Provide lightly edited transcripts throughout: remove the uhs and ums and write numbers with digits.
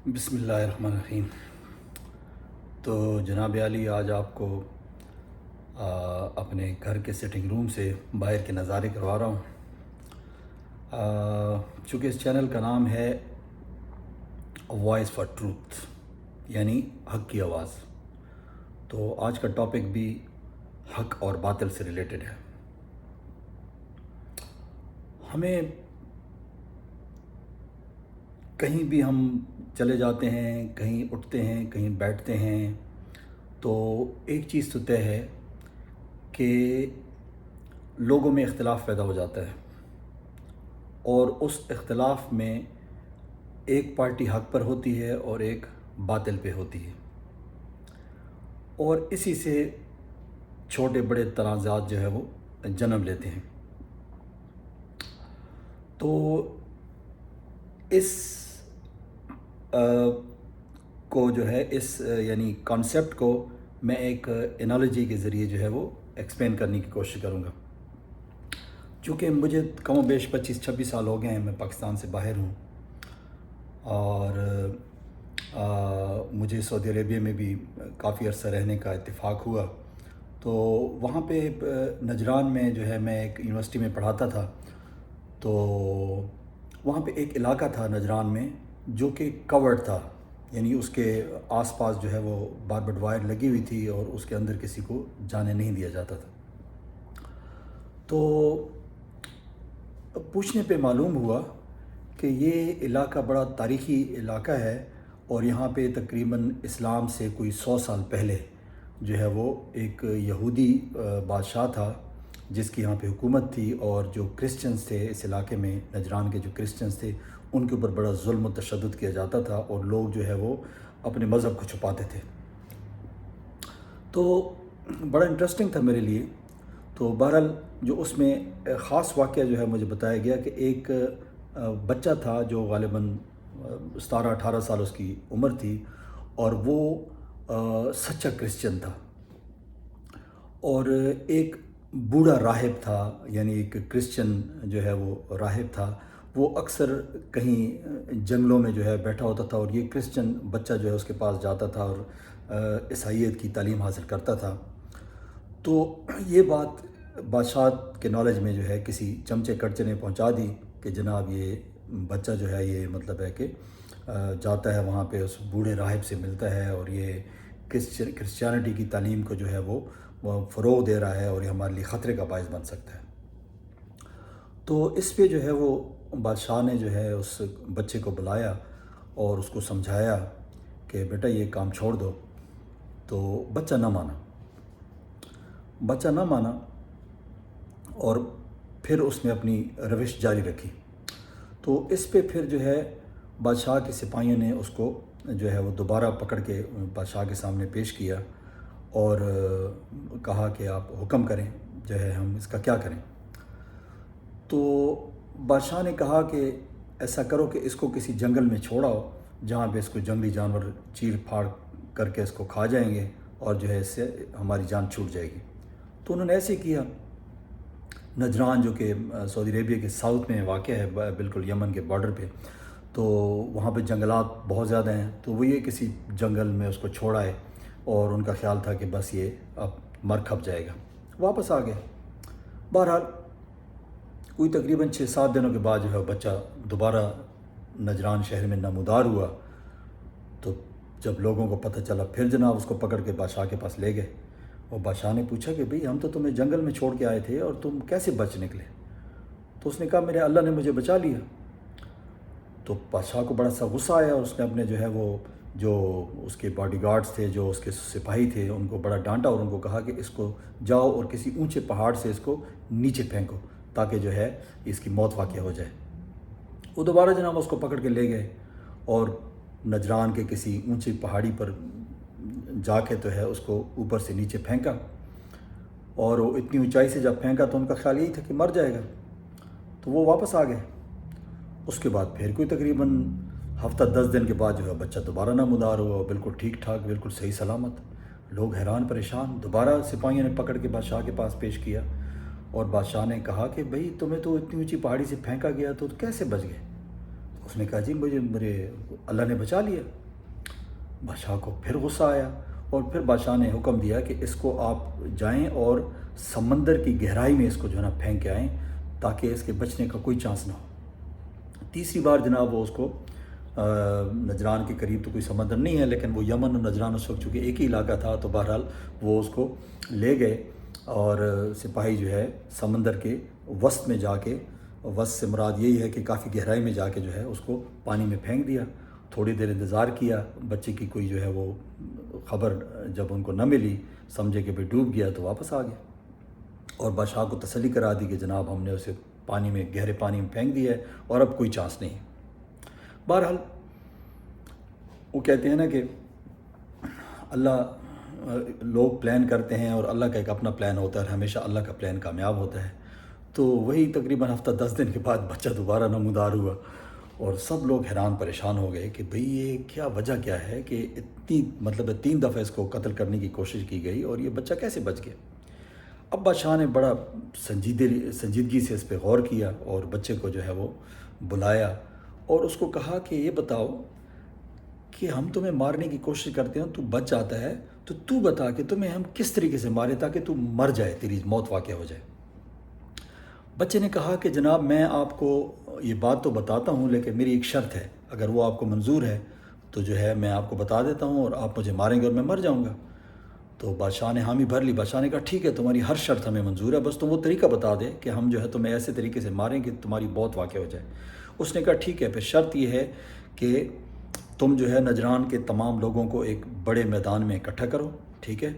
بسم اللہ الرحمن الرحیم۔ تو جناب عالی، آج آپ کو اپنے گھر کے سٹنگ روم سے باہر کے نظارے کروا رہا ہوں۔ چونکہ اس چینل کا نام ہے وائس فار ٹروتھ، یعنی حق کی آواز، تو آج کا ٹاپک بھی حق اور باطل سے ریلیٹڈ ہے۔ ہمیں کہیں بھی ہم چلے جاتے ہیں، کہیں اٹھتے ہیں، کہیں بیٹھتے ہیں، تو ایک چیز تو طے ہے کہ لوگوں میں اختلاف پیدا ہو جاتا ہے، اور اس اختلاف میں ایک پارٹی حق پر ہوتی ہے اور ایک باطل پہ ہوتی ہے، اور اسی سے چھوٹے بڑے تنازعات جو ہے وہ جنم لیتے ہیں۔ تو اس کو جو ہے یعنی کانسیپٹ کو میں ایک انالوجی کے ذریعے جو ہے وہ ایکسپلین کرنے کی کوشش کروں گا۔ چونکہ مجھے کم و بیش 25-26 سال ہو گئے ہیں، میں پاکستان سے باہر ہوں، اور مجھے سعودی عربیہ میں بھی کافی عرصہ رہنے کا اتفاق ہوا۔ تو وہاں پہ نجران میں جو ہے میں ایک یونیورسٹی میں پڑھاتا تھا، تو وہاں پہ ایک علاقہ تھا نجران میں جو کہ کورڈ تھا، یعنی اس کے آس پاس جو ہے وہ باربڈ وائر لگی ہوئی تھی اور اس کے اندر کسی کو جانے نہیں دیا جاتا تھا۔ تو پوچھنے پہ معلوم ہوا کہ یہ علاقہ بڑا تاریخی علاقہ ہے، اور یہاں پہ تقریباً اسلام سے کوئی 100 سال پہلے جو ہے وہ ایک یہودی بادشاہ تھا جس کی یہاں پہ حکومت تھی، اور جو کرسچنز تھے اس علاقے میں، نجران کے جو کرسچنز تھے ان کے اوپر بڑا ظلم و تشدد کیا جاتا تھا، اور لوگ جو ہے وہ اپنے مذہب کو چھپاتے تھے۔ تو بڑا انٹرسٹنگ تھا میرے لیے۔ تو بہرحال جو اس میں خاص واقعہ جو ہے مجھے بتایا گیا کہ ایک بچہ تھا جو غالباً 17-18 سال اس کی عمر تھی، اور وہ سچا کرسچن تھا، اور ایک بوڑھا راہب تھا، یعنی ایک کرسچن جو ہے وہ راہب تھا، وہ اکثر کہیں جنگلوں میں جو ہے بیٹھا ہوتا تھا، اور یہ کرسچن بچہ جو ہے اس کے پاس جاتا تھا اور عیسائیت کی تعلیم حاصل کرتا تھا۔ تو یہ بات بادشاہ کے نالج میں جو ہے کسی چمچے کڑچے نے پہنچا دی کہ جناب یہ بچہ جو ہے یہ مطلب ہے کہ جاتا ہے وہاں پہ اس بوڑھے راہب سے ملتا ہے، اور یہ کرسچینٹی کی تعلیم کو جو ہے وہ فروغ دے رہا ہے، اور یہ ہمارے لیے خطرے کا باعث بن سکتا ہے۔ تو اس پہ جو ہے وہ بادشاہ نے جو ہے اس بچے کو بلایا اور اس کو سمجھایا کہ بیٹا یہ کام چھوڑ دو، تو بچہ نہ مانا، اور پھر اس نے اپنی روش جاری رکھی۔ تو اس پہ پھر جو ہے بادشاہ کے سپاہیوں نے اس کو جو ہے وہ دوبارہ پکڑ کے بادشاہ کے سامنے پیش کیا، اور کہا کہ آپ حکم کریں، جو ہے ہم اس کا کیا کریں۔ تو بادشاہ نے کہا کہ ایسا کرو کہ اس کو کسی جنگل میں چھوڑاؤ جہاں پہ اس کو جنگلی جانور چیر پھاڑ کر کے اس کو کھا جائیں گے، اور جو ہے اس سے ہماری جان چھوٹ جائے گی۔ تو انہوں نے ایسے کیا۔ نجران جو کہ سعودی عربیہ کے ساؤتھ میں واقع ہے، بالکل یمن کے بارڈر پہ، تو وہاں پہ جنگلات بہت زیادہ ہیں، تو وہ یہ کسی جنگل میں اس کو چھوڑائے، اور ان کا خیال تھا کہ بس یہ اب مر کھپ جائے گا، واپس آ گئے۔ بہرحال کوئی تقریباً 6-7 دنوں کے بعد جو ہے بچہ دوبارہ نجران شہر میں نمودار ہوا۔ تو جب لوگوں کو پتہ چلا، پھر جناب اس کو پکڑ کے بادشاہ کے پاس لے گئے، اور بادشاہ نے پوچھا کہ بھئی ہم تو تمہیں جنگل میں چھوڑ کے آئے تھے اور تم کیسے بچ نکلے؟ تو اس نے کہا میرے اللہ نے مجھے بچا لیا۔ تو بادشاہ کو بڑا سا غصہ آیا، اور اس نے اپنے جو ہے وہ جو اس کے باڈی گارڈز تھے، جو اس کے سپاہی تھے، ان کو بڑا ڈانٹا، اور ان کو کہا کہ اس کو جاؤ اور کسی اونچے پہاڑ سے اس کو نیچے پھینکو تاکہ جو ہے اس کی موت واقع ہو جائے۔ وہ دوبارہ جناب اس کو پکڑ کے لے گئے، اور نجران کے کسی اونچی پہاڑی پر جا کے تو ہے اس کو اوپر سے نیچے پھینکا، اور وہ اتنی اونچائی سے جب پھینکا تو ان کا خیال یہی تھا کہ مر جائے گا، تو وہ واپس آ گئے۔ اس کے بعد پھر کوئی تقریباً ہفتہ 10 دن کے بعد جو ہے بچہ دوبارہ نمودار ہوا، بالکل ٹھیک ٹھاک، بالکل صحیح سلامت۔ لوگ حیران پریشان، دوبارہ سپاہیوں نے پکڑ کے بادشاہ کے پاس پیش کیا، اور بادشاہ نے کہا کہ بھئی تمہیں تو اتنی اونچی پہاڑی سے پھینکا گیا تو کیسے بچ گئے؟ اس نے کہا جی مجھے میرے اللہ نے بچا لیا۔ بادشاہ کو پھر غصہ آیا اور پھر بادشاہ نے حکم دیا کہ اس کو آپ جائیں اور سمندر کی گہرائی میں اس کو جو ہے نا پھینک کے آئیں تاکہ اس کے بچنے کا کوئی چانس نہ ہو۔ تیسری بار جناب وہ اس کو نجران کے قریب تو کوئی سمندر نہیں ہے لیکن وہ یمن اور نجران اس وقت چونکہ ایک ہی علاقہ تھا تو بہرحال وہ اس کو لے گئے اور سپاہی جو ہے سمندر کے وسط میں جا کے، وسط سے مراد یہی ہے کہ کافی گہرائی میں جا کے جو ہے اس کو پانی میں پھینک دیا۔ تھوڑی دیر انتظار کیا، بچے کی کوئی جو ہے وہ خبر جب ان کو نہ ملی، سمجھے کہ بھئی ڈوب گیا تو واپس آ گئے اور بادشاہ کو تسلی کرا دی کہ جناب ہم نے اسے پانی میں، گہرے پانی میں پھینک دیا ہے اور اب کوئی چانس نہیں۔ بہرحال وہ کہتے ہیں نا کہ اللہ، لوگ پلان کرتے ہیں اور اللہ کا ایک اپنا پلان ہوتا ہے اور ہمیشہ اللہ کا پلان کامیاب ہوتا ہے۔ تو وہی تقریباً ہفتہ 10 دن کے بعد بچہ دوبارہ نمودار ہوا اور سب لوگ حیران پریشان ہو گئے کہ بھئی یہ کیا وجہ کیا ہے کہ اتنی 3 دفعہ اس کو قتل کرنے کی کوشش کی گئی اور یہ بچہ کیسے بچ گیا۔ اب بادشاہ نے بڑا سنجیدگی سے اس پہ غور کیا اور بچے کو جو ہے وہ بلایا اور اس کو کہا کہ یہ بتاؤ کہ ہم تمہیں مارنے کی کوشش کرتے ہیں، تو بچ جاتا ہے، تو تو بتا کہ تمہیں ہم کس طریقے سے ماریں تاکہ تو مر جائے، تیری موت واقع ہو جائے۔ بچے نے کہا کہ جناب میں آپ کو یہ بات تو بتاتا ہوں لیکن میری ایک شرط ہے، اگر وہ آپ کو منظور ہے تو جو ہے میں آپ کو بتا دیتا ہوں اور آپ مجھے ماریں گے اور میں مر جاؤں گا۔ تو بادشاہ نے حامی بھر لی۔ بادشاہ نے کہا ٹھیک ہے، تمہاری ہر شرط ہمیں منظور ہے، بس تم وہ طریقہ بتا دے کہ ہم جو ہے تمہیں ایسے طریقے سے ماریں کہ تمہاری موت واقع ہو جائے۔ اس نے کہا ٹھیک ہے، پھر شرط یہ ہے کہ تم جو ہے نجران کے تمام لوگوں کو ایک بڑے میدان میں اکٹھا کرو، ٹھیک ہے،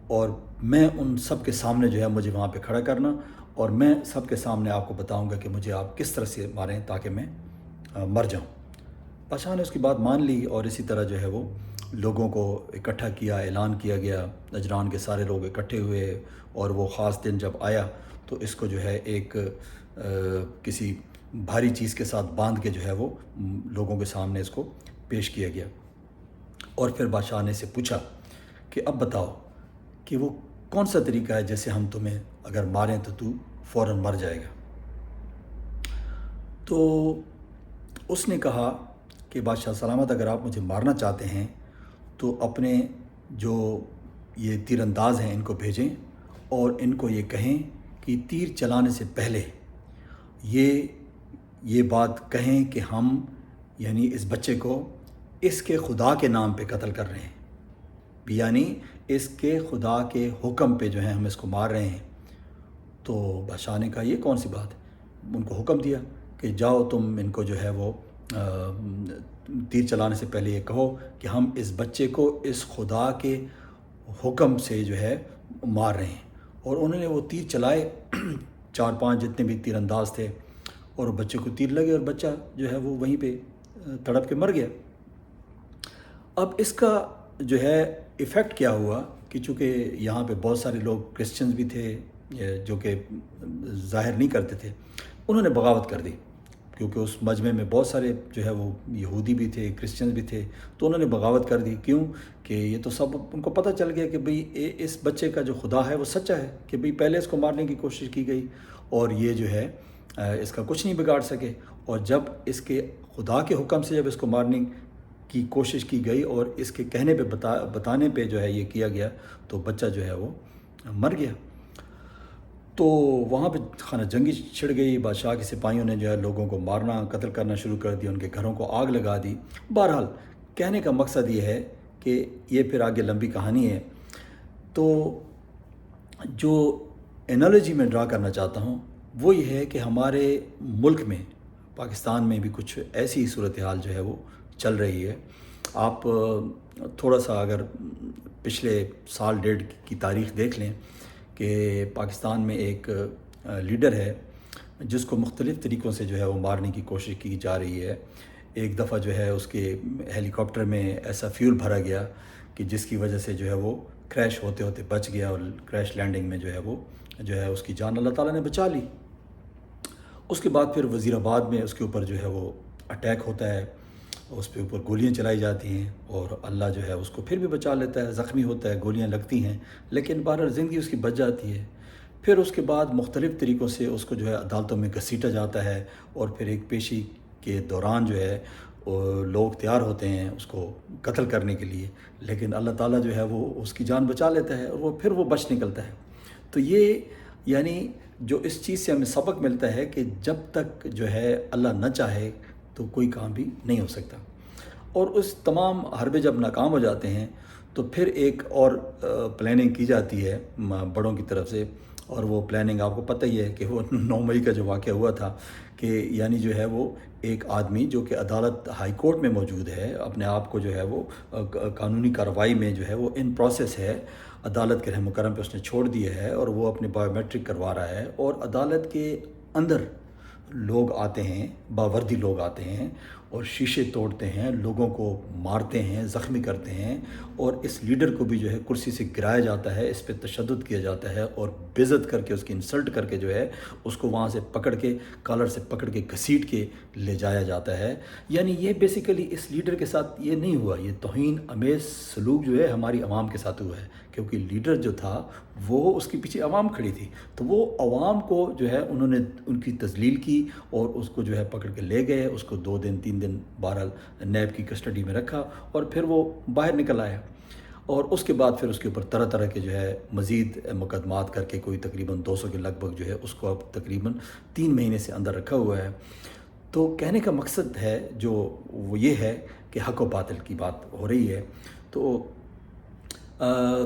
اور میں ان سب کے سامنے جو ہے مجھے وہاں پہ کھڑا کرنا اور میں سب کے سامنے آپ کو بتاؤں گا کہ مجھے آپ کس طرح سے ماریں تاکہ میں مر جاؤں۔ بادشاہ نے اس کی بات مان لی اور اسی طرح جو ہے وہ لوگوں کو اکٹھا کیا، اعلان کیا گیا، نجران کے سارے لوگ اکٹھے ہوئے اور وہ خاص دن جب آیا تو اس کو جو ہے ایک کسی بھاری چیز کے ساتھ باندھ کے جو ہے وہ لوگوں کے سامنے اس کو پیش کیا گیا اور پھر بادشاہ نے اسے پوچھا کہ اب بتاؤ کہ وہ کون سا طریقہ ہے جیسے ہم تمہیں اگر ماریں تو فوراً مر جائے گا۔ تو اس نے کہا کہ بادشاہ سلامت، اگر آپ مجھے مارنا چاہتے ہیں تو اپنے جو یہ تیر انداز ہیں ان کو بھیجیں اور ان کو یہ کہیں کہ تیر چلانے سے پہلے یہ بات کہیں کہ ہم یعنی اس بچے کو اس کے خدا کے نام پہ قتل کر رہے ہیں، یعنی اس کے خدا کے حکم پہ جو ہے ہم اس کو مار رہے ہیں۔ تو بادشاہ نے کہا یہ کون سی بات ہے؟ ان کو حکم دیا کہ جاؤ تم ان کو جو ہے وہ تیر چلانے سے پہلے یہ کہو کہ ہم اس بچے کو اس خدا کے حکم سے جو ہے مار رہے ہیں۔ اور انہوں نے وہ تیر چلائے 4-5 جتنے بھی تیر انداز تھے اور بچے کو تیر لگے اور بچہ جو ہے وہ وہیں پہ تڑپ کے مر گیا۔ اب اس کا جو ہے ایفیکٹ کیا ہوا کہ چونکہ یہاں پہ بہت سارے لوگ کرسچنز بھی تھے جو کہ ظاہر نہیں کرتے تھے، انہوں نے بغاوت کر دی کیونکہ اس مجمع میں بہت سارے جو ہے وہ یہودی بھی تھے، کرسچنز بھی تھے، تو انہوں نے بغاوت کر دی۔ کیوں کہ یہ تو سب ان کو پتہ چل گیا کہ بھئی اس بچے کا جو خدا ہے وہ سچا ہے، کہ بھئی پہلے اس کو مارنے کی کوشش کی گئی اور یہ جو ہے اس کا کچھ نہیں بگاڑ سکے، اور جب اس کے خدا کے حکم سے جب اس کو مارنے کی کوشش کی گئی اور اس کے کہنے پہ بتانے پہ جو ہے یہ کیا گیا تو بچہ جو ہے وہ مر گیا۔ تو وہاں پہ خانہ جنگی چھڑ گئی، بادشاہ کے سپاہیوں نے جو ہے لوگوں کو مارنا، قتل کرنا شروع کر دیا، ان کے گھروں کو آگ لگا دی۔ بہرحال کہنے کا مقصد یہ ہے کہ یہ پھر آگے لمبی کہانی ہے۔ تو جو انالوجی میں ڈرا کرنا چاہتا ہوں وہ یہ ہے کہ ہمارے ملک میں، پاکستان میں بھی کچھ ایسی صورتحال جو ہے وہ چل رہی ہے۔ آپ تھوڑا سا اگر پچھلے سال ڈیڑھ کی تاریخ دیکھ لیں کہ پاکستان میں ایک لیڈر ہے جس کو مختلف طریقوں سے جو ہے وہ مارنے کی کوشش کی جا رہی ہے۔ ایک دفعہ جو ہے اس کے ہیلی کاپٹر میں ایسا فیول بھرا گیا کہ جس کی وجہ سے جو ہے وہ کریش ہوتے ہوتے بچ گیا اور کریش لینڈنگ میں جو ہے اس کی جان اللہ تعالیٰ نے بچا لی۔ اس کے بعد پھر وزیر آباد میں اس کے اوپر جو ہے وہ اٹیک ہوتا ہے، اس پہ اوپر گولیاں چلائی جاتی ہیں اور اللہ جو ہے اس کو پھر بھی بچا لیتا ہے، زخمی ہوتا ہے، گولیاں لگتی ہیں لیکن بہرحال زندگی اس کی بچ جاتی ہے۔ پھر اس کے بعد مختلف طریقوں سے اس کو جو ہے عدالتوں میں گھسیٹا جاتا ہے اور پھر ایک پیشی کے دوران جو ہے لوگ تیار ہوتے ہیں اس کو قتل کرنے کے لیے، لیکن اللہ تعالیٰ جو ہے وہ اس کی جان بچا لیتا ہے اور وہ پھر وہ بچ نکلتا ہے۔ تو یہ یعنی جو اس چیز سے ہمیں سبق ملتا ہے کہ جب تک جو ہے اللہ نہ چاہے تو کوئی کام بھی نہیں ہو سکتا۔ اور اس تمام حربے جب ناکام ہو جاتے ہیں تو پھر ایک اور پلاننگ کی جاتی ہے بڑوں کی طرف سے، اور وہ پلاننگ آپ کو پتہ ہی ہے کہ وہ 9 مئی کا جو واقعہ ہوا تھا کہ یعنی جو ہے وہ ایک آدمی جو کہ عدالت ہائی کورٹ میں موجود ہے، اپنے آپ کو جو ہے وہ قانونی کارروائی میں جو ہے وہ ان پروسیس ہے، عدالت کے رحم و کرم پہ اس نے چھوڑ دیا ہے اور وہ اپنے بایو میٹرک کروا رہا ہے، اور عدالت کے اندر لوگ آتے ہیں، باوردی لوگ آتے ہیں اور شیشے توڑتے ہیں، لوگوں کو مارتے ہیں، زخمی کرتے ہیں، اور اس لیڈر کو بھی جو ہے کرسی سے گرایا جاتا ہے، اس پہ تشدد کیا جاتا ہے اور بے عزت کر کے اس کی انسلٹ کر کے جو ہے اس کو وہاں سے پکڑ کے کالر سے پکڑ کے گھسیٹ کے لے جایا جاتا ہے۔ یعنی یہ بیسیکلی اس لیڈر کے ساتھ یہ نہیں ہوا، یہ توہین امیز سلوک جو ہے ہماری عوام کے ساتھ ہوا ہے، کیونکہ لیڈر جو تھا وہ اس کے پیچھے عوام کھڑی تھی، تو وہ عوام کو جو ہے انہوں نے ان کی تذلیل کی اور اس کو جو ہے پکڑ کے لے گئے، اس کو 2 دن 3 دن بہرحال نیب کی کسٹڈی میں رکھا اور پھر وہ باہر نکل آیا، اور اس کے بعد پھر اس کے اوپر طرح طرح کے جو ہے مزید مقدمات کر کے کوئی تقریباً 200 کے لگ بھگ جو ہے اس کو اب تقریباً 3 مہینے سے اندر رکھا ہوا ہے۔ تو کہنے کا مقصد ہے جو وہ یہ ہے کہ حق و باطل کی بات ہو رہی ہے۔ تو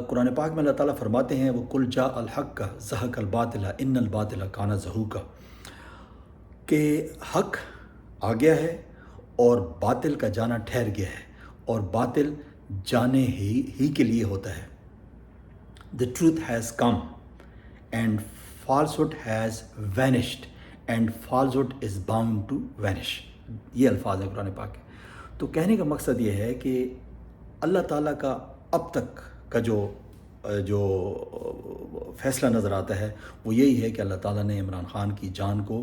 قرآن پاک میں اللہ تعالیٰ فرماتے ہیں وَقُلْ جَاءَ الْحَقُّ زَهَقَ الْبَاطِلَ إِنَّ الْبَاطِلَ كَانَ زَهُوقًا، کہ حق آ گیا ہے اور باطل کا جانا ٹھہر گیا ہے، اور باطل جانے ہی کے لیے ہوتا ہے۔ The truth has come and falsehood has vanished and falsehood is bound to vanish۔ یہ الفاظ ہیں قرآن پاک کے۔ تو کہنے کا مقصد یہ ہے کہ اللہ تعالیٰ کا اب تک کا جو فیصلہ نظر آتا ہے وہ یہی ہے کہ اللہ تعالیٰ نے عمران خان کی جان کو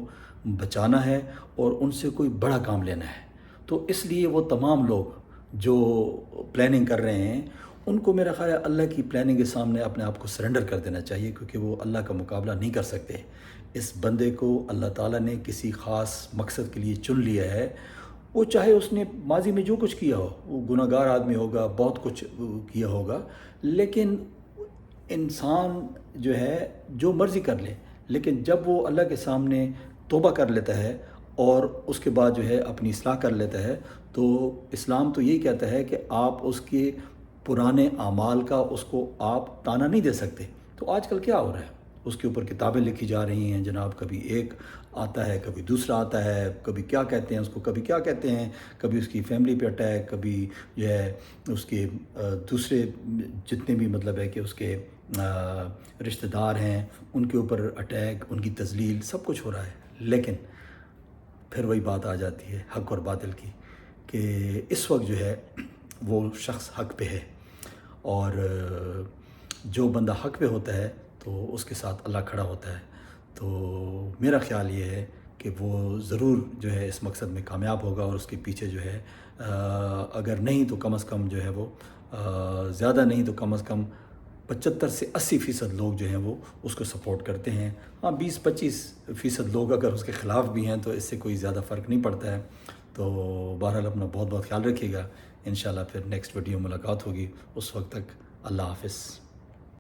بچانا ہے اور ان سے کوئی بڑا کام لینا ہے۔ تو اس لیے وہ تمام لوگ جو پلاننگ کر رہے ہیں ان کو میرا خیال ہے اللہ کی پلاننگ کے سامنے اپنے آپ کو سرنڈر کر دینا چاہیے، کیونکہ وہ اللہ کا مقابلہ نہیں کر سکتے۔ اس بندے کو اللہ تعالیٰ نے کسی خاص مقصد کے لیے چن لیا ہے، وہ چاہے اس نے ماضی میں جو کچھ کیا ہو، وہ گناہ گار آدمی ہوگا، بہت کچھ کیا ہوگا، لیکن انسان جو ہے جو مرضی کر لے، لیکن جب وہ اللہ کے سامنے توبہ کر لیتا ہے اور اس کے بعد جو ہے اپنی اصلاح کر لیتا ہے، تو اسلام تو یہی کہتا ہے کہ آپ اس کے پرانے اعمال کا اس کو آپ تانا نہیں دے سکتے۔ تو آج کل کیا ہو رہا ہے، اس کے اوپر کتابیں لکھی جا رہی ہیں جناب، کبھی ایک آتا ہے، کبھی دوسرا آتا ہے، کبھی کیا کہتے ہیں اس کو، کبھی کیا کہتے ہیں، کبھی اس کی فیملی پہ اٹیک، کبھی جو ہے اس کے دوسرے جتنے بھی مطلب ہے کہ اس کے رشتہ دار ہیں ان کے اوپر اٹیک، ان کی تذلیل، سب کچھ ہو رہا ہے۔ لیکن پھر وہی بات آ جاتی ہے حق اور باطل کی، کہ اس وقت جو ہے وہ شخص حق پہ ہے، اور جو بندہ حق پہ ہوتا ہے تو اس کے ساتھ اللہ کھڑا ہوتا ہے۔ تو میرا خیال یہ ہے کہ وہ ضرور جو ہے اس مقصد میں کامیاب ہوگا، اور اس کے پیچھے جو ہے اگر نہیں تو کم از کم جو ہے وہ زیادہ نہیں تو کم از کم 75 سے 80% لوگ جو ہیں وہ اس کو سپورٹ کرتے ہیں۔ ہاں 20-25% لوگ اگر اس کے خلاف بھی ہیں تو اس سے کوئی زیادہ فرق نہیں پڑتا ہے۔ تو بہرحال اپنا بہت بہت خیال رکھیے گا، انشاءاللہ پھر نیکسٹ ویڈیو ملاقات ہوگی، اس وقت تک اللہ حافظ۔